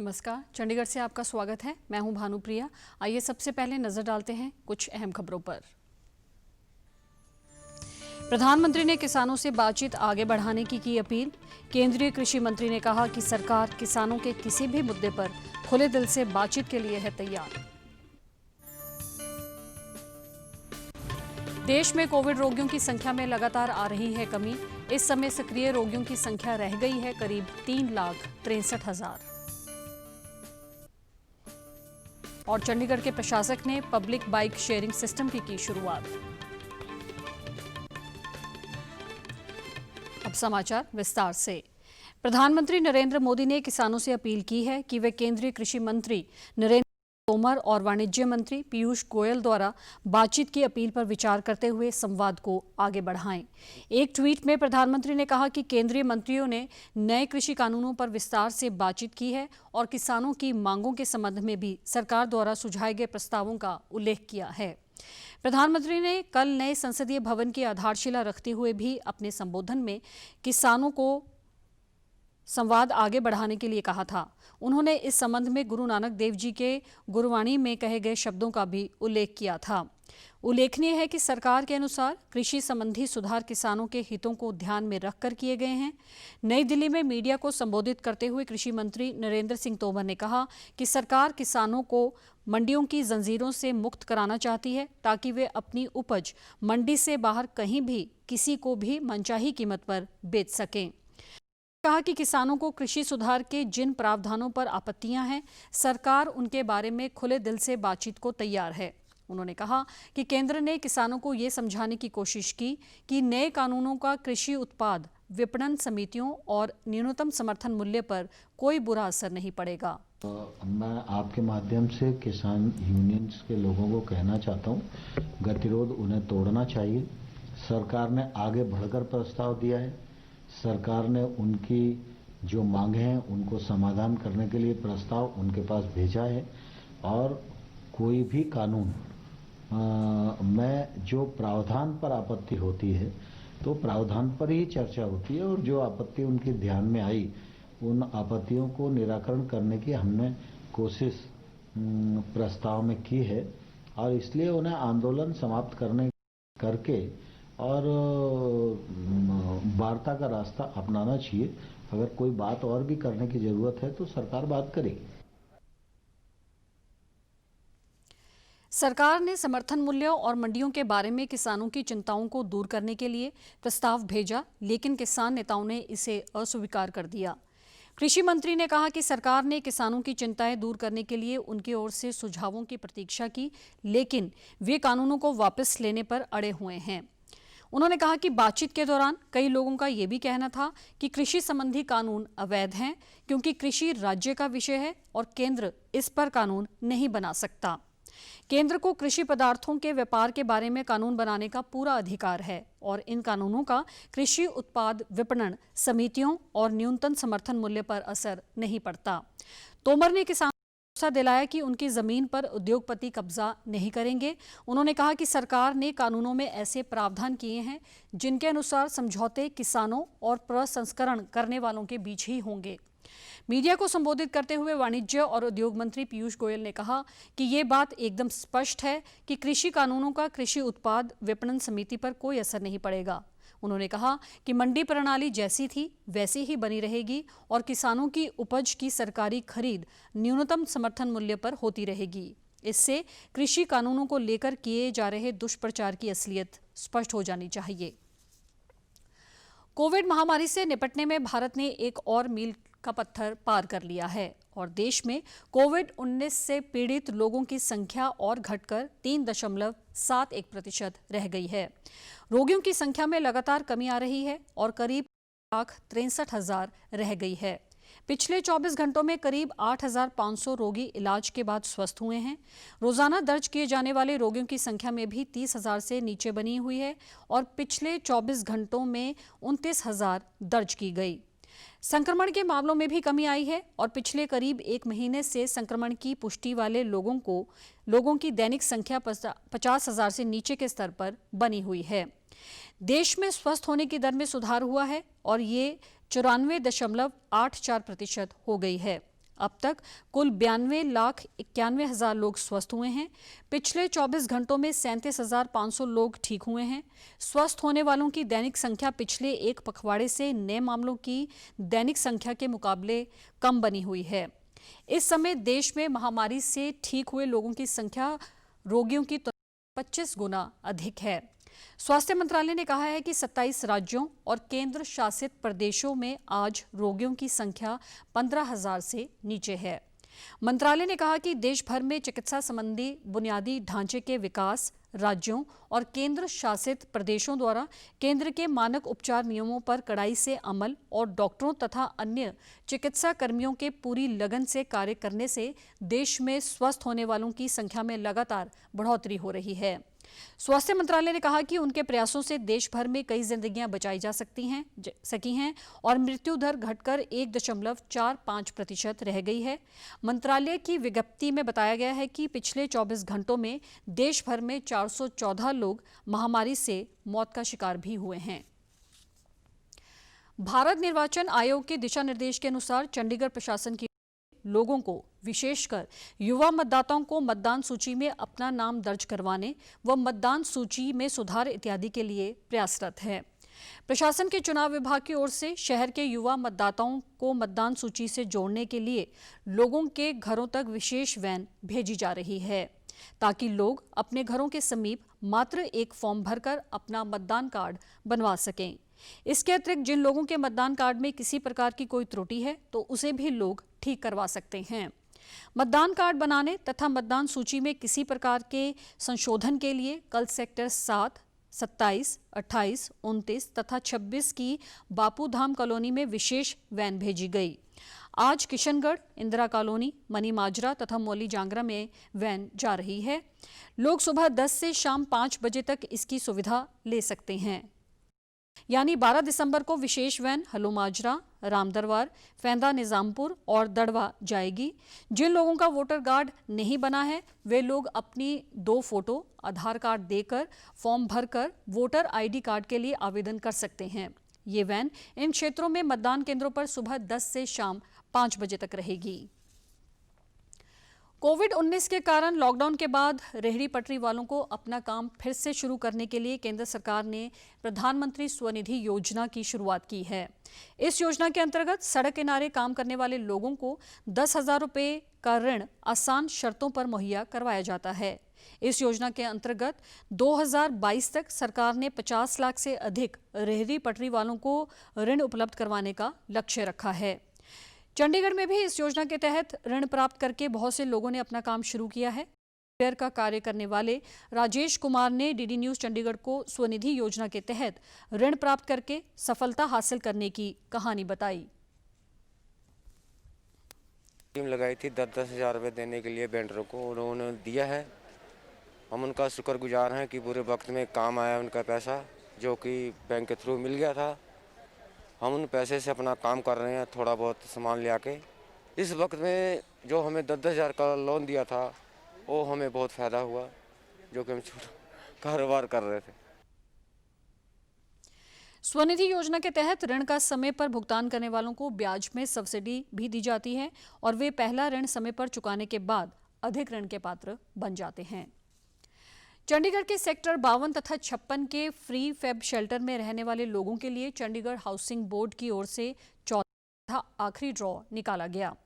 नमस्कार, चंडीगढ़ से आपका स्वागत है। मैं हूं भानुप्रिया। आइए सबसे पहले नजर डालते हैं कुछ अहम खबरों पर। प्रधानमंत्री ने किसानों से बातचीत आगे बढ़ाने की अपील। केंद्रीय कृषि मंत्री ने कहा कि सरकार किसानों के किसी भी मुद्दे पर खुले दिल से बातचीत के लिए है तैयार। देश में कोविड रोगियों की संख्या में लगातार आ रही है कमी। इस समय सक्रिय रोगियों की संख्या रह गई है करीब 3,63,000। और चंडीगढ़ के प्रशासक ने पब्लिक बाइक शेयरिंग सिस्टम की शुरुआत। अब समाचार विस्तार से। प्रधानमंत्री नरेंद्र मोदी ने किसानों से अपील की है कि वे केंद्रीय कृषि मंत्री नरेंद्र तोमर और वाणिज्य मंत्री पीयूष गोयल द्वारा बातचीत की अपील पर विचार करते हुए संवाद को आगे बढ़ाएं। एक ट्वीट में प्रधानमंत्री ने कहा कि केंद्रीय मंत्रियों ने नए कृषि कानूनों पर विस्तार से बातचीत की है और किसानों की मांगों के संबंध में भी सरकार द्वारा सुझाए गए प्रस्तावों का उल्लेख किया है। प्रधानमंत्री ने कल नए संसदीय भवन की आधारशिला रखते हुए भी अपने संबोधन में किसानों को संवाद आगे बढ़ाने के लिए कहा था। उन्होंने इस संबंध में गुरु नानक देव जी के गुरबाणी में कहे गए शब्दों का भी उल्लेख किया था। उल्लेखनीय है कि सरकार के अनुसार कृषि संबंधी सुधार किसानों के हितों को ध्यान में रखकर किए गए हैं। नई दिल्ली में मीडिया को संबोधित करते हुए कृषि मंत्री नरेंद्र सिंह तोमर ने कहा कि सरकार किसानों को मंडियों की जंजीरों से मुक्त कराना चाहती है ताकि वे अपनी उपज मंडी से बाहर कहीं भी किसी को भी मनचाही कीमत पर बेच सकें। कहा कि किसानों को कृषि सुधार के जिन प्रावधानों पर आपत्तियां हैं, सरकार उनके बारे में खुले दिल से बातचीत को तैयार है। उन्होंने कहा कि केंद्र ने किसानों को ये समझाने की कोशिश की कि नए कानूनों का कृषि उत्पाद विपणन समितियों और न्यूनतम समर्थन मूल्य पर कोई बुरा असर नहीं पड़ेगा। मैं आपके माध्यम से किसान यूनियंस के लोगों को कहना चाहता हूँ, गतिरोध उन्हें तोड़ना चाहिए। सरकार ने आगे बढ़कर प्रस्ताव दिया है। सरकार ने उनकी जो मांगे हैं उनको समाधान करने के लिए प्रस्ताव उनके पास भेजा है और कोई भी कानून में जो प्रावधान पर आपत्ति होती है तो प्रावधान पर ही चर्चा होती है और जो आपत्ति उनके ध्यान में आई उन आपत्तियों को निराकरण करने की हमने कोशिश प्रस्ताव में की है और इसलिए उन्हें आंदोलन समाप्त करके और वार्ता का रास्ता अपनाना चाहिए। अगर कोई बात और भी करने की जरूरत है तो सरकार बात करेगी। सरकार ने समर्थन मूल्यों और मंडियों के बारे में किसानों की चिंताओं को दूर करने के लिए प्रस्ताव भेजा, लेकिन किसान नेताओं ने इसे अस्वीकार कर दिया। कृषि मंत्री ने कहा कि सरकार ने किसानों की चिंताएं दूर करने के लिए उनकी ओर से सुझावों की प्रतीक्षा की, लेकिन वे कानूनों को वापस लेने पर अड़े हुए हैं। उन्होंने कहा कि बातचीत के दौरान कई लोगों का यह भी कहना था कि कृषि संबंधी कानून अवैध हैं क्योंकि कृषि राज्य का विषय है और केंद्र इस पर कानून नहीं बना सकता। केंद्र को कृषि पदार्थों के व्यापार के बारे में कानून बनाने का पूरा अधिकार है और इन कानूनों का कृषि उत्पाद विपणन समितियों और न्यूनतम समर्थन मूल्य पर असर नहीं पड़ता। तोमर ने किसानों को भरोसा दिलाया कि उनकी जमीन पर उद्योगपति कब्जा नहीं करेंगे। उन्होंने कहा कि सरकार ने कानूनों में ऐसे प्रावधान किए हैं जिनके अनुसार समझौते किसानों और प्रसंस्करण करने वालों के बीच ही होंगे। मीडिया को संबोधित करते हुए वाणिज्य और उद्योग मंत्री पीयूष गोयल ने कहा कि ये बात एकदम स्पष्ट है कि कृषि कानूनों का कृषि उत्पाद विपणन समिति पर कोई असर नहीं पड़ेगा। उन्होंने कहा कि मंडी प्रणाली जैसी थी वैसी ही बनी रहेगी और किसानों की उपज की सरकारी खरीद न्यूनतम समर्थन मूल्य पर होती रहेगी। इससे कृषि कानूनों को लेकर किए जा रहे दुष्प्रचार की असलियत स्पष्ट हो जानी चाहिए। कोविड महामारी से निपटने में भारत ने एक और मील का पत्थर पार कर लिया है और देश में कोविड-19 से पीड़ित लोगों की संख्या और घटकर 3.71% रह गई है। रोगियों की संख्या में लगातार कमी आ रही है और करीब 1,63,000 रह गई है। पिछले 24 घंटों में करीब 8,500 रोगी इलाज के बाद स्वस्थ हुए हैं। रोजाना दर्ज किए जाने वाले रोगियों की संख्या में भी 30,000 से नीचे बनी हुई है और पिछले 24 घंटों में 29,000 दर्ज की गई। संक्रमण के मामलों में भी कमी आई है और पिछले करीब एक महीने से संक्रमण की पुष्टि वाले लोगों की दैनिक संख्या 50,000 से नीचे के स्तर पर बनी हुई है। देश में स्वस्थ होने की दर में सुधार हुआ है और ये 94.84% हो गई है। अब तक कुल 92,91,000 लोग स्वस्थ हुए हैं। पिछले 24 घंटों में 37,500 लोग ठीक हुए हैं। स्वस्थ होने वालों की दैनिक संख्या पिछले एक पखवाड़े से नए मामलों की दैनिक संख्या के मुकाबले कम बनी हुई है। इस समय देश में महामारी से ठीक हुए लोगों की संख्या रोगियों की तुलना 25 गुना अधिक है। स्वास्थ्य मंत्रालय ने कहा है कि 27 राज्यों और केंद्र शासित प्रदेशों में आज रोगियों की संख्या 15,000 से नीचे है। मंत्रालय ने कहा कि देश भर में चिकित्सा संबंधी बुनियादी ढांचे के विकास राज्यों और केंद्र शासित प्रदेशों द्वारा केंद्र के मानक उपचार नियमों पर कड़ाई से अमल और डॉक्टरों तथा अन्य चिकित्सा कर्मियों के पूरी लगन से कार्य करने से देश में स्वस्थ होने वालों की संख्या में लगातार बढ़ोतरी हो रही है। स्वास्थ्य मंत्रालय ने कहा कि उनके प्रयासों से देश भर में कई जिंदगियां बचाई जा सकी हैं और मृत्यु दर घटकर 1.45% रह गई है। मंत्रालय की विज्ञप्ति में बताया गया है कि पिछले 24 घंटों में देश भर में 414 लोग महामारी से मौत का शिकार भी हुए हैं। भारत निर्वाचन आयोग के दिशा निर्देश के अनुसार चंडीगढ़ प्रशासन की लोगों को विशेषकर युवा मतदाताओं को मतदान सूची में अपना नाम दर्ज करवाने व मतदान सूची में सुधार इत्यादि के लिए प्रयासरत है। प्रशासन के चुनाव विभाग की ओर से शहर के युवा मतदाताओं को मतदान सूची से जोड़ने के लिए लोगों के घरों तक विशेष वैन भेजी जा रही है ताकि लोग अपने घरों के समीप मात्र एक फॉर्म भरकर अपना मतदान कार्ड बनवा सकें। इसके अतिरिक्त जिन लोगों के मतदान कार्ड में किसी प्रकार की कोई त्रुटि है तो उसे भी लोग ठीक करवा सकते हैं। मतदान कार्ड बनाने तथा मतदान सूची में किसी प्रकार के संशोधन के लिए कल सेक्टर 7, 27, 28, 29 तथा 26 की बापू धाम कॉलोनी में विशेष वैन भेजी गई। आज किशनगढ़, इंदिरा कॉलोनी, मनी माजरा तथा मौली जांगरा में वैन जा रही है। लोग सुबह 10 से शाम 5 बजे तक इसकी सुविधा ले सकते हैं। यानी 12 दिसंबर को विशेष वैन हलो माजरा, रामदरबार, फैंदा निजामपुर और दड़वा जाएगी। जिन लोगों का वोटर कार्ड नहीं बना है वे लोग अपनी 2 फोटो, आधार कार्ड देकर फॉर्म भरकर वोटर आईडी कार्ड के लिए आवेदन कर सकते हैं। ये वैन इन क्षेत्रों में मतदान केंद्रों पर सुबह 10 से शाम 5 बजे तक रहेगी। कोविड-19 के कारण लॉकडाउन के बाद रेहड़ी पटरी वालों को अपना काम फिर से शुरू करने के लिए केंद्र सरकार ने प्रधानमंत्री स्वनिधि योजना की शुरुआत की है। इस योजना के अंतर्गत सड़क किनारे काम करने वाले लोगों को 10,000 रुपये का ऋण आसान शर्तों पर मुहैया करवाया जाता है। इस योजना के अंतर्गत 2022 तक सरकार ने 50 लाख से अधिक रेहड़ी पटरी वालों को ऋण उपलब्ध करवाने का लक्ष्य रखा है। चंडीगढ़ में भी इस योजना के तहत ऋण प्राप्त करके बहुत से लोगों ने अपना काम शुरू किया है। फेयर का कार्य करने वाले राजेश कुमार ने डीडी न्यूज चंडीगढ़ को स्वनिधि योजना के तहत ऋण प्राप्त करके सफलता हासिल करने की कहानी बताई। टीम लगाई थी 10-10 हज़ार रुपये देने के लिए वेंडरों को, उन्होंने दिया है। हम उनका शुक्रगुजार हैं कि बुरे वक्त में काम आया उनका पैसा, जो कि बैंक के थ्रू मिल गया था। हम उन पैसे से अपना काम कर रहे हैं, थोड़ा बहुत सामान ले आके। इस वक्त में जो हमें 10-10 हज़ार का लोन दिया था वो हमें बहुत फ़ायदा हुआ, जो कि हम छोटा कारोबार कर रहे थे। स्वनिधि योजना के तहत ऋण का समय पर भुगतान करने वालों को ब्याज में सब्सिडी भी दी जाती है और वे पहला ऋण समय पर चुकाने के बाद अधिक ऋण के पात्र बन जाते हैं। चंडीगढ़ के सेक्टर 52 तथा 56 के फ्री फेब शेल्टर में रहने वाले लोगों के लिए चंडीगढ़ हाउसिंग बोर्ड की ओर से चौथा आखिरी ड्रॉ निकाला गया,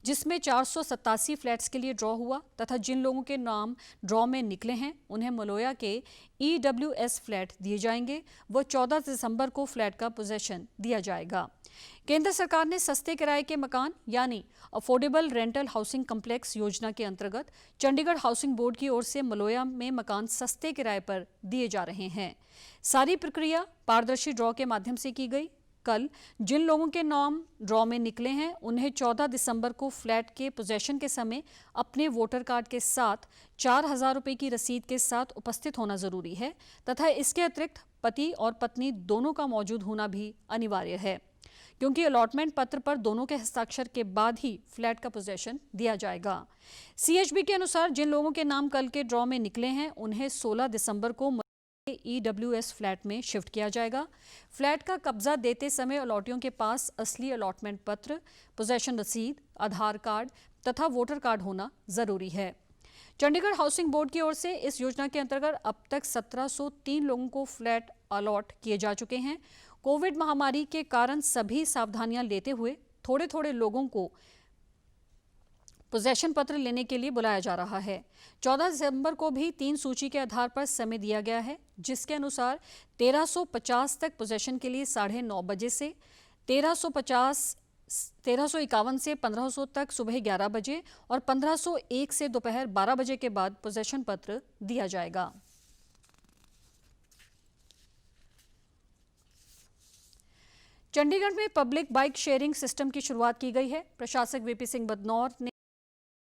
जिसमें 487 फ्लैट्स के लिए ड्रॉ हुआ तथा जिन लोगों के नाम ड्रॉ में निकले हैं उन्हें मलोया के EWS फ्लैट दिए जाएंगे व 14 दिसंबर को फ्लैट का पोजेशन दिया जाएगा। केंद्र सरकार ने सस्ते किराए के मकान यानी अफोर्डेबल रेंटल हाउसिंग कम्प्लेक्स योजना के अंतर्गत चंडीगढ़ हाउसिंग बोर्ड की ओर से मलोया में मकान सस्ते किराए पर दिए जा रहे हैं। सारी प्रक्रिया पारदर्शी ड्रॉ के माध्यम से की गई। कल जिन लोगों के नाम ड्रॉ में निकले हैं उन्हें 14 दिसंबर को फ्लैट के पोजेशन के समय अपने वोटर कार्ड के साथ 4,000 रुपये की रसीद के साथ उपस्थित होना जरूरी है तथा इसके अतिरिक्त पति और पत्नी दोनों का मौजूद होना भी अनिवार्य है, क्योंकि अलॉटमेंट पत्र पर दोनों के हस्ताक्षर के बाद ही फ्लैट का पोजेशन दिया जाएगा। CHB के अनुसार जिन लोगों के नाम कल के ड्रॉ में निकले हैं उन्हें 16 दिसंबर को EWS फ्लैट में शिफ्ट किया जाएगा। फ्लैट का कब्जा देते समय अलॉटियों के पास असली अलॉटमेंट पत्र, पोजेशन रसीद, आधार कार्ड तथा वोटर कार्ड होना जरूरी है। चंडीगढ़ हाउसिंग बोर्ड की ओर से इस योजना के अंतर्गत अब तक 1703 लोगों को फ्लैट अलॉट किए जा चुके हैं। कोविड महामारी के कारण सभी सावधानियां लेते हुए थोड़े थोड़े लोगों को पोजेशन पत्र लेने के लिए बुलाया जा रहा है। 14 दिसंबर को भी 3 सूची के आधार पर समय दिया गया है, जिसके अनुसार 1350 तक पोजेशन के लिए 9:30 बजे से, 1351 से 1500 तक सुबह 11 बजे और 1501 से दोपहर 12 बजे के बाद पोजेशन पत्र दिया जाएगा। चंडीगढ़ में पब्लिक बाइक शेयरिंग सिस्टम की शुरुआत की गई है। प्रशासक वीपी सिंह बदनौर ने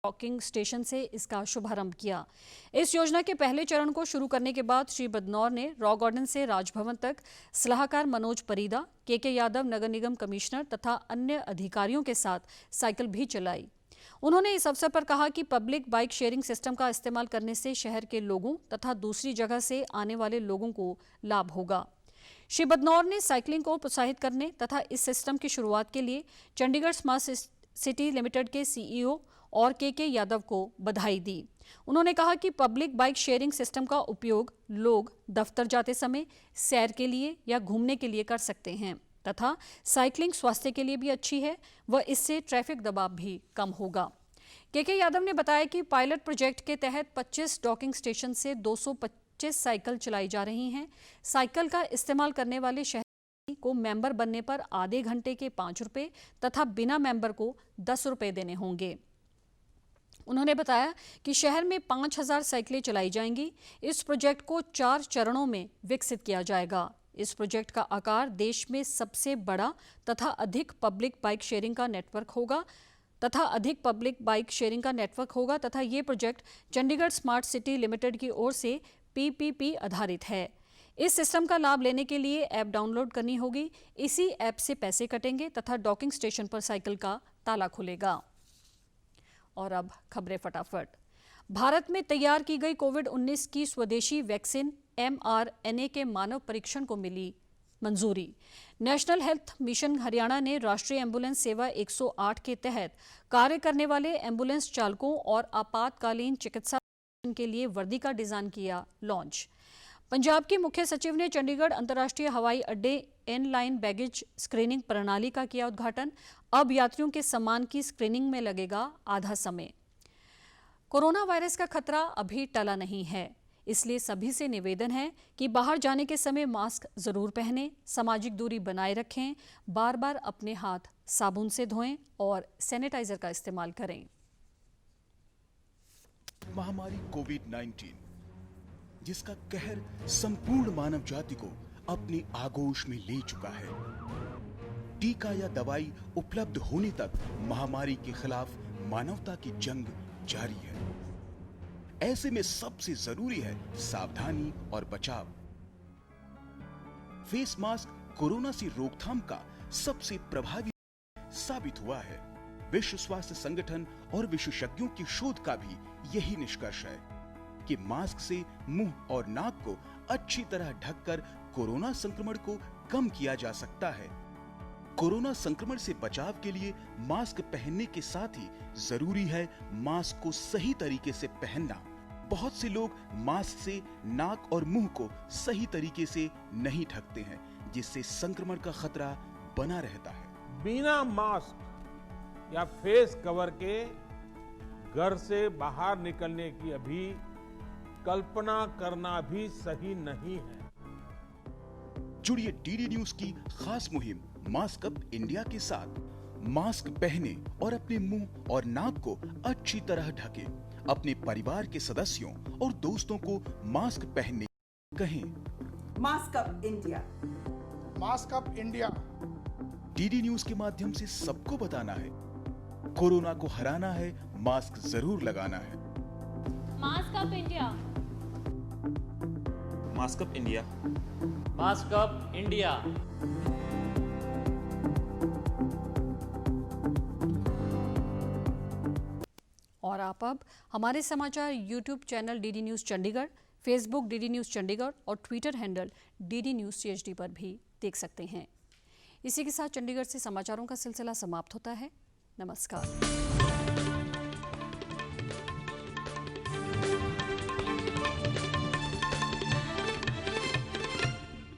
डॉकिंग स्टेशन से इसका शुभारंभ किया। इस योजना के पहले चरण को शुरू करने के बाद श्री बदनौर ने रॉक गार्डन से राजभवन तक सलाहकार मनोज परीदा, के यादव नगर निगम कमिश्नर तथा अन्य अधिकारियों के साथ साइकिल भी चलाई। उन्होंने इस अवसर पर कहा कि पब्लिक बाइक शेयरिंग सिस्टम का इस्तेमाल करने से शहर के लोगों तथा दूसरी जगह से आने वाले लोगों को लाभ होगा। श्री बदनौर ने साइकिलिंग को प्रोत्साहित करने तथा इस सिस्टम की शुरुआत के लिए चंडीगढ़ स्मार्ट सिटी लिमिटेड के CEO और के यादव को बधाई दी। उन्होंने कहा कि पब्लिक बाइक शेयरिंग सिस्टम का उपयोग लोग दफ्तर जाते समय सैर के लिए या घूमने के लिए कर सकते हैं तथा साइकिलिंग स्वास्थ्य के लिए भी अच्छी है व इससे ट्रैफिक दबाव भी कम होगा। के यादव ने बताया कि पायलट प्रोजेक्ट के तहत 25 डॉकिंग स्टेशन से 225 साइकिल चलाई जा रही हैं। साइकिल का इस्तेमाल करने वाले शहरी को मेंबर बनने पर आधे घंटे के 5 रुपये तथा बिना मेंबर को 10 रुपये देने होंगे। उन्होंने बताया कि शहर में 5000 साइकिलें चलाई जाएंगी। इस प्रोजेक्ट को 4 चरणों में विकसित किया जाएगा। इस प्रोजेक्ट का आकार देश में सबसे बड़ा तथा अधिक पब्लिक बाइक शेयरिंग का नेटवर्क होगा तथा ये project Chandigarh smart city limited की ओर से PPP आधारित है। इस सिस्टम का लाभ लेने के लिए ऐप डाउनलोड करनी होगी। इसी ऐप से पैसे कटेंगे तथा डॉकिंग स्टेशन पर साइकिल का ताला खुलेगा। और अब खबरें फटाफट। भारत में तैयार की गई कोविड-19 की स्वदेशी वैक्सीन mRNA के मानव परीक्षण को मिली मंजूरी। नेशनल हेल्थ मिशन हरियाणा ने राष्ट्रीय एम्बुलेंस सेवा 108 के तहत कार्य करने वाले एम्बुलेंस चालकों और आपातकालीन चिकित्सा के लिए वर्दी का डिजाइन किया लॉन्च। पंजाब के मुख्य सचिव ने चंडीगढ़ अंतर्राष्ट्रीय हवाई अड्डे इन-लाइन बैगेज स्क्रीनिंग प्रणाली का किया उद्घाटन। अब यात्रियों के सामान की स्क्रीनिंग में लगेगा आधा समय। कोरोना वायरस का खतरा अभी टला नहीं है, इसलिए सभी से निवेदन है कि बाहर जाने के समय मास्क जरूर पहनें, सामाजिक दूरी बनाए रखें, बार बार अपने हाथ साबुन से धोएं और सैनिटाइजर का इस्तेमाल करें। महामारी कोविड-19 जिसका कहर संपूर्ण मानव जाति को अपनी आगोश में ले चुका है। टीका या दवाई उपलब्ध होने तक महामारी के खिलाफ मानवता की जंग जारी है। ऐसे में सबसे जरूरी है सावधानी और बचाव। फेस मास्क कोरोना से रोकथाम का सबसे प्रभावी साबित हुआ है। विश्व स्वास्थ्य संगठन और विशेषज्ञों की शोध का भी यही निष्कर्ष है कि मास्क से मुंह और नाक को अच्छी तरह ढककर कोरोना संक्रमण को कम किया जा सकता है। कोरोना संक्रमण से बचाव के लिए मास्क पहनने के साथ ही जरूरी है मास्क को सही तरीके से पहनना। बहुत से लोग मास्क से नाक और मुंह को सही तरीके से नहीं ढकते हैं, जिससे संक्रमण का खतरा बना रहता है। बिना मास्क या फेस कवर के घर से बाहर निकलने की अभी कल्पना करना भी सही नहीं है। जुड़िए डीडी न्यूज की खास मुहिम मास्क अप इंडिया के साथ। मास्क पहने और अपने मुंह और नाक को अच्छी तरह ढकें। अपने परिवार के सदस्यों और दोस्तों को मास्क पहनने कहें। Mask up India. Mask up India. DD news के माध्यम से सबको बताना है, कोरोना को हराना है, मास्क जरूर लगाना है। Mask up India. Mask up India. Mask up India. और आप अब हमारे समाचार YouTube channel DD news Chandigarh, Facebook DD news Chandigarh और Twitter handle DD news CHD पर भी देख सकते हैं। इसी के साथ चंडीगढ़ से समाचारों का सिलसिला समाप्त होता है। नमस्कार।